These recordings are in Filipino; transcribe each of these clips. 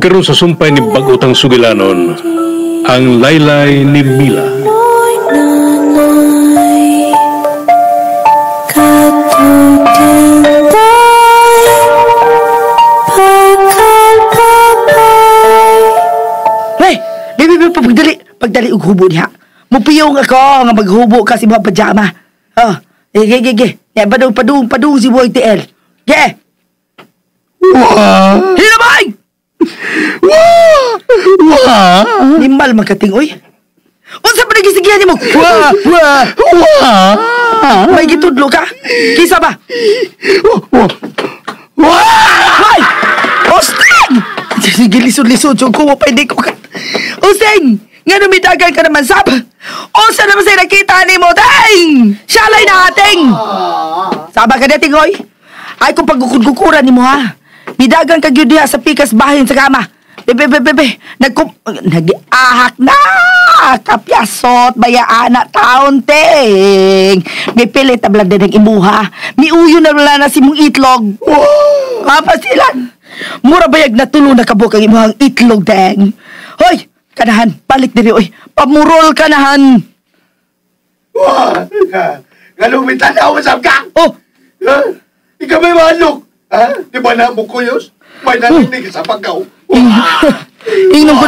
Magkaroon sa sumpay ni Bagutang Sugilanon ang laylay ni Mila. Hey, bibi pagdali og hubo niya. Mupiyong ako nga maghubo kasi mga pajama. Oh, ge. Ya padung si Boy TL. Ge. Wah! Hinabay! Wah! Nimbal magkating, oy. Unsa pa nagisigihan mo? Wah! May gitudlo ka? Kisa ba? Wah! Ay! Osteng! Sige, lisod-lisod. So, kung pwede ko ka. Osteng! Nga numidagan ka naman, Sab. Unsa naman sa'yo nakita ni mo, Teng! Siyalay na ating! Saba ka na, Tingoy. Ay, kung pagkukuran ni mo, ha? Midagan ka gyud diha sa pikas bahin sa kama. Bebe. Nag-ahak na. Kapyasot, bayaan na taon, Teng. May pilit na blanda ng imuha. Miuyo na wala na si mong itlog. Kapasilan. Mura bayag na tulo na kabuk ang imuhang itlog, Teng. Hoy, kanahan, balik diri, oy. Pamurol kanahan. Wah! Galumitan na ako, Sab ka! Oh, Ikaw may manok! Ha? Di ba na mo kuyos? May naninig sa pagkaw. ingnon ko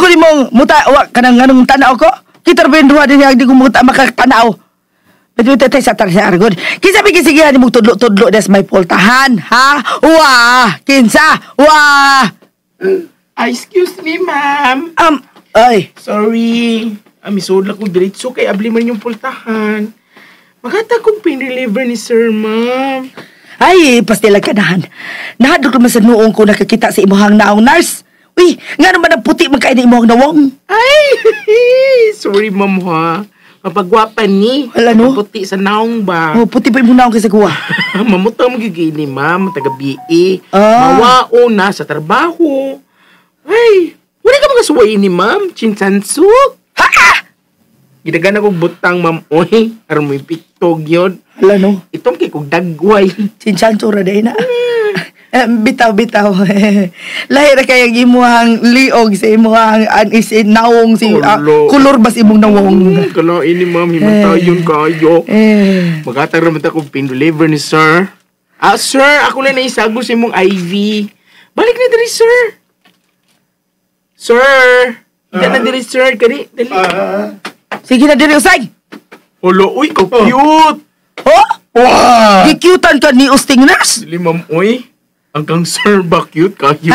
ni mo. Muta, kanang ganong tanaw ko. Kita rin duha din di ko muta makatanaw. Pero tatay sa tarsa argon. Kinsa bigisigihan ni mo tudlo-tudlo des may pultahan, ha? Wah! Kinsa? Wah! Excuse me, ma'am. Ay. Sorry. Misod lang ko diretso kay abli man yung pultahan. Magata kong pinreliver ni sir, ma'am. Ay, pastila kanahan. Nahadlok naman sa noong ko nakakita sa imuhang naong nurse. Uy, nga naman ang puti magkain na imuhang nawong. Ay, sorry, ma'am, ha. Mapagwapan ni. Wala, no? Puti sa naong ba? Oh, puti pa imong naong kasi kuha. Mamutang magigili, ma'am. Taga-BE. Ah. Mawao na sa trabaho. Ay, wala ka mga suwayin ni ma'am. Chinsansuk. Ha! Gidagana kong butang, ma'am. Oy, aron mo ipitog yun. Wala, no? Itong kay kong dagway. Chinchanchura day na. Bitaw. Lahir na kayang imuhang liog sa imuhang anisin nawong si kulor bas imong nawong. Kala ini, ma'am. Himantayon kayo. Magatang naman akong pin-deliver ni sir. Sir, ako na naisago sa imong IV. Balik na diri, sir. Sir! Hindi na diri, sir. Kani, dali. Sige na diri usay. Olo, uy, ka-cute! Oh? Wah! Gikyutan ka ni Usting Nurse? Dili, ma'am, uy. Hanggang sir ba cute kayo?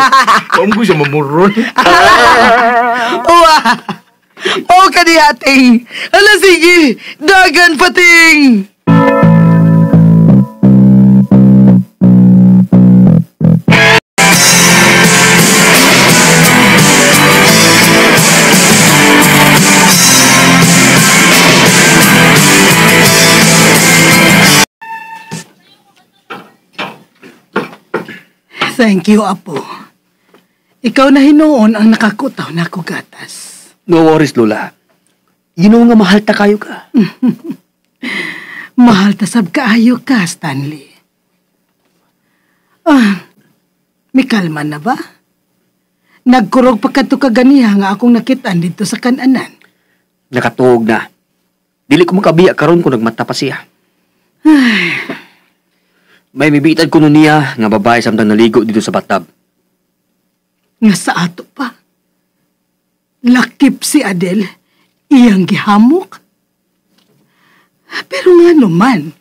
Kaum ko siya mamuron. Uwa! Oh, kanihating! Ala, sige! Dagan pating! Thank you, Apo. Ikaw na hinoon ang nakakutaw na ako gatas. No worries, Lola. You know nga mahal ta kayo ka. Mahal ta sab kaayo ka, Stanley. May kalma na ba? Nagkurog pa kadto kaganiha nga akong nakitaan dito sa kananan. Nakatuog na. Dili ko makabiya karon kung nagmata pa siya. May mibitad ko nun niya nga babae samtang naligo dito sa bathtub. Nga sa ato pa. Lakip si Adel, iyang gihamok. Pero nga naman,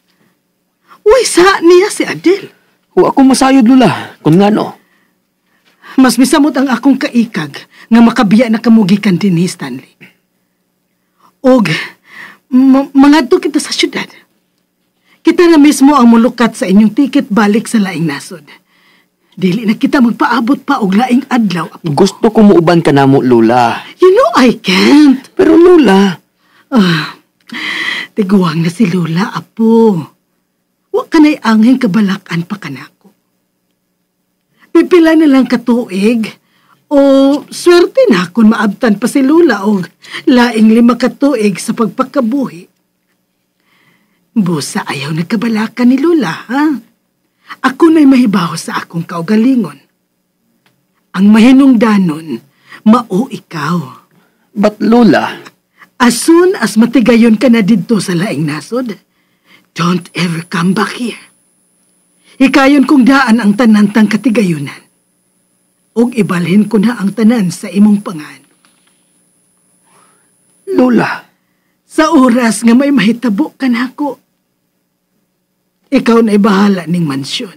uy sa niya si Adel. O ako masayod, Lola, kung nga no. Mas misamot ang akong kaikag nga makabiya na kamugikan din ni Stanley. Og, mangadto kita sa syudad. Kita na mismo ang mulukat sa inyong tiket balik sa laing nasod. Dili na kita magpaabot pa og laing adlaw. Gusto ko muuban ka na mo, Lola. You know I can't. Pero Lola, tiguang na si Lola, Apo. Wa ka na'y angin kabalakan pa kanako. Pipila na lang katuig o swerte na kung maabtan pa si Lola og laing 5 katuig sa pagpakabuhi. Busa ayaw nagkabalakan ni Lola, ha? Ako na'y mahibaw sa akong kaugalingon. Ang mahinungdanon, mao ikaw. But Lola, As soon as matigayon ka na dito sa laing nasod, don't ever come back here. Hikayon kong daan ang tanantang katigayunan. Og ibalhin ko na ang tanan sa imong pangan. Lola, Sa oras nga may mahitabo ka na ako, ikaw na'y bahala ning mansyon.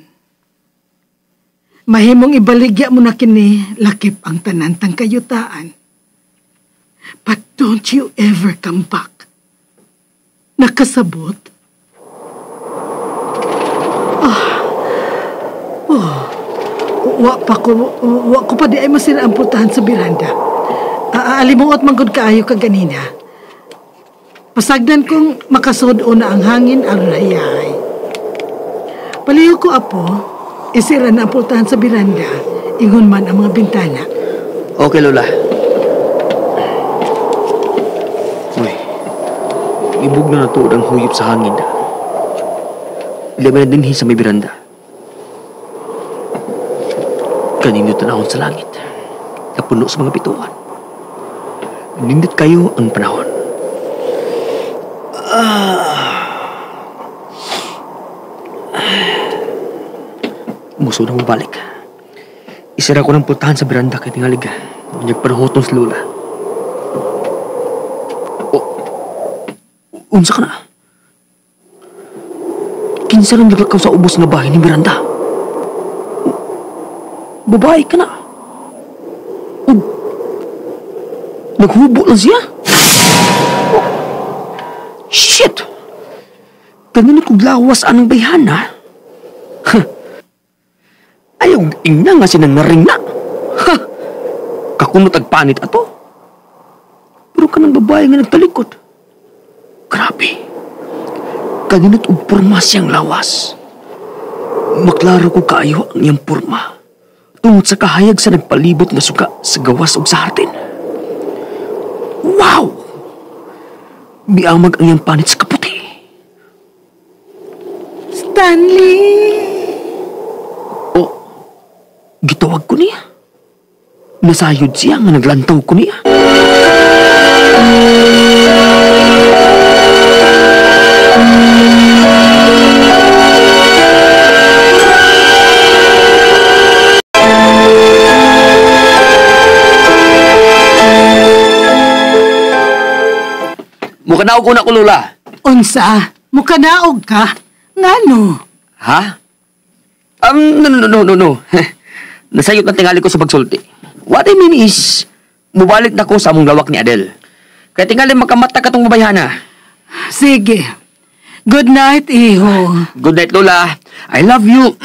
Mahimong ibaligya mo na kini lakip ang tanantang kayutaan. But don't you ever come back. Nakasabot? Wa ko pa di ay masira ang putahan sa biranda. Alimuot manggod kaayo ka ganina. Pasagdan kong makasod o na ang hangin aron hayahay. Paliho ko apo, isira na ang putahan sa biranda, ingon man ang mga bintana. okay Lola. Uy, ibog na natuod ang huyop sa hangin. Ilaban na dinhi sa may biranda. Kanino tanahon sa langit, kapuno sa mga bituan. Nindot kayo ang panahon. Muso na mabalik. Isira ko ng pultahan sa beranda kay tingalig. Nagpanahoton sa Lola. Unsa ka na? Kinsa rin naglakaw sa ubos nga bahay ni Miranda. Babae ka na. Naghubo lang siya. Shit! Ganun kong lawas anong bayhana. Ayaw ingna nga sinang naring na. Kakunot agpanit ato. Pero kanang babae nga nagtalikod. Grabe. Kaninot og porma siyang lawas. Maklaro ko kaayo ang iyang porma. Tungod sa kahayag sa nagpalibot nga suga sa gawas og sa hartin. Wow! Biamag ang iyang panit sa kaputi. Stanley! Gitawag ko niya. Nasayod siya nga naglantaw ko niya. Mukanaog ko na ko, Lola. Unsa? Mukanaog ka? Ngano? Ha? No. Nasayot na tingali ko sa pagsulti. What I mean is, mubalik na ko sa among lawak ni Adel. Kaya tingali makamata ka tong babayhana. Sige. Good night, iho. Good night, Lola. I love you.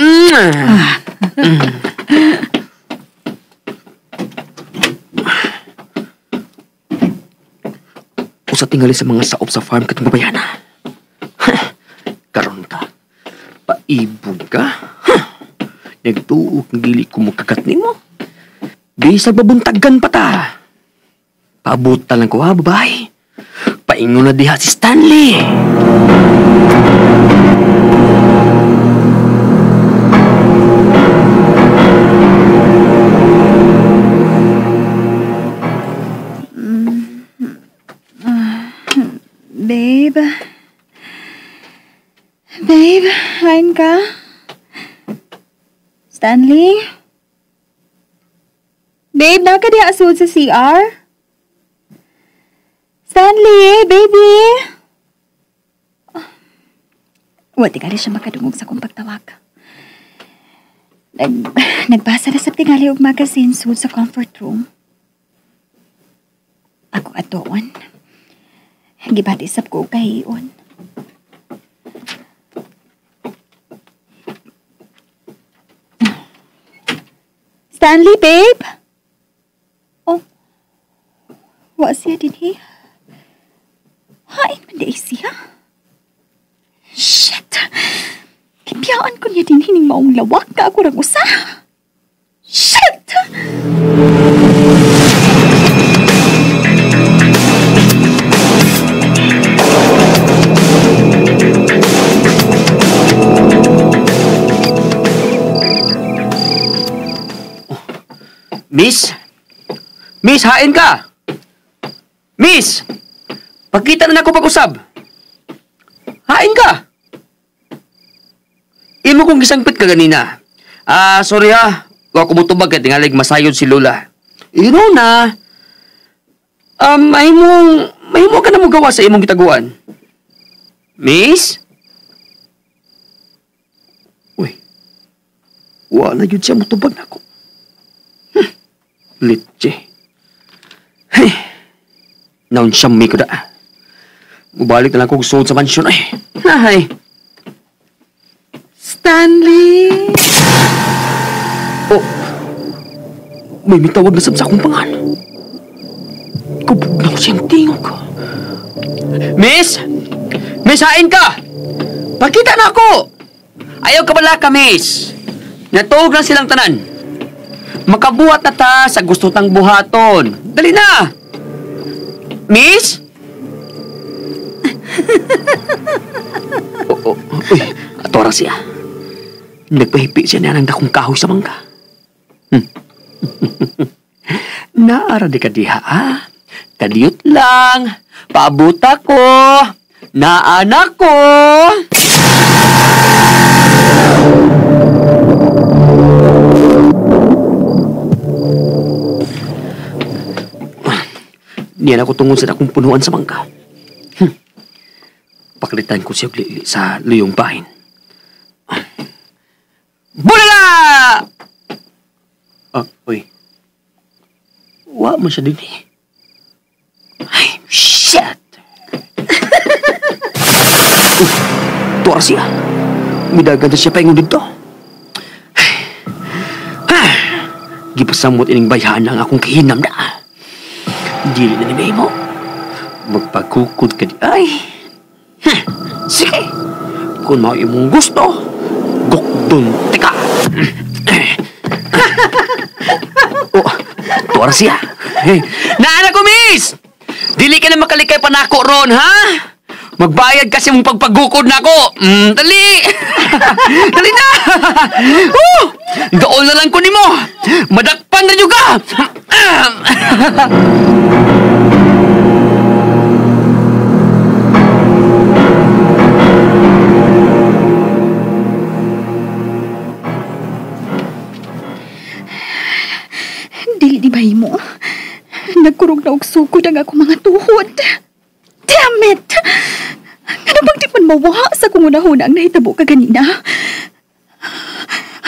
Usa tingali sa mga saop sa farm katong babayhana. Karon ka. Paibog ka. Nagtuok ng gili ko magkagat ni mo. Bisag babuntagan pa ta. Paabot lang ko ha, babae. Paingon na diha si Stanley. Babe, hain ka? Stanley? Babe, naka di asud sa CR? Stanley, baby! Wati ka rin siya makadungog sa kong pagtawag. Nagbasa na sa tingali og magazine sud sa comfort room. Ako atoon. Gibatisap ko kahiyon. Stanley, babe? Oh. Wa siya din eh. Hain man di siya. Shit! Kipiyaan ko niya din hining maong lawak ka ako rang usa. Shit! Miss? Miss, hain ka! Miss! Pagkita na ako pag-usab. Hain ka! Imo kong gisangpit ka ganina. Sorry ha. Wa ko mutubag ka tingalig masayod si Lola. Ino na. Mahimo ka na mo gawa sa imong gitaguan. Miss? Uy. Wala yun siya mutubag na ako. Litje. Hey. Naon siya may ko da. Mubalik na lang kong suod sa mansyon ay. Ay. Stanley! Oh. May mitawag na sa akong pangalan. Kubog na ko siyang tingog ko. Miss! Miss, hain ka! Pagkita na ako! Ayaw ka bala ka, miss. Natuog na silang tanan. Makabuhat na ta sa gusto tang buhaton. Dali na! Miss? Uy, atora siya. Nagpahipi siya na ng dakong kahoy sa mangga. Naara di ka diha, ah? Kadiyot lang. Paabuta ko. Naanak ko. Niyan ako tungod sa akong punuan sa mangga. Pakalitan ko siya sa luyong bahin. Bulala! Uy. Wa mo siya din eh. Ay, shit! Tuwar siya. Midagan na siya paingon dito. Gipasamot ining bayhan ang akong kahinam na. Dili na ni mo. Magpagkukod ka di ay. Sige. Kung mao imong gusto, gukdon tika. Tuwar siya. Naana ko, miss! Dili ka na makalikay pa na ako ron, ha? Magbayad kasi mong pagpagukod na ako. Dali! Dali na! Gaol na lang ko ni mo. Madakpan na juga! Dili di mahimo. Nagkurog na og sugod ang ako mga tuhod. Damn it! Ano bang di man mawaha sa kung unahuna ang nahitabo ka ganina?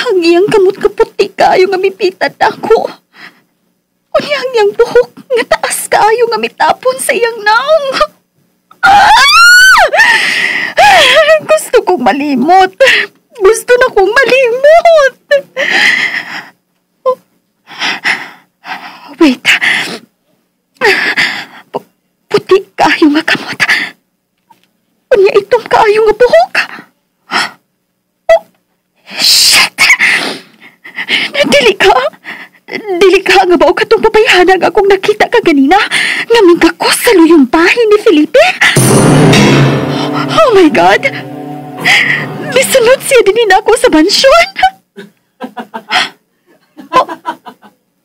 Ang iyang kamot kaputi kaayo nga mipitat ako. Unyang iyang buhok nga taas kaayo nga mitapon sa iyang naong. Gusto kong malimot. Gusto na kong malimot. Wait. Puti kaayo nga kamot. Unya itong kaayo nga buhok. Oh, shit! Dili ka nga ba o katong papayahan akong nakita ka ganina nga mingkakos sa luyong bahay ni Felipe? Oh my God! Misunod siya din ako sa mansyon.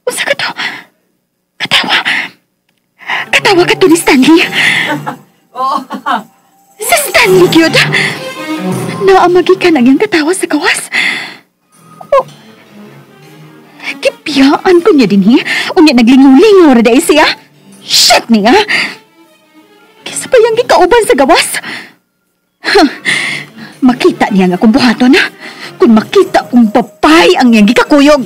Usa ka to? Katawa ka to ni Stanley. Sa Stanley, yun. Naamagi ka nang yung katawa sa kawas. Oh. Kipiyaan ko niya din, unya naglingaw-lingaw ra dahil siya. Shit niya. Kisa pa yung gikauban sa gawas. Makita niya nga kung buhaton, ha? Kung makita kung papay ang iyang gikakuyog.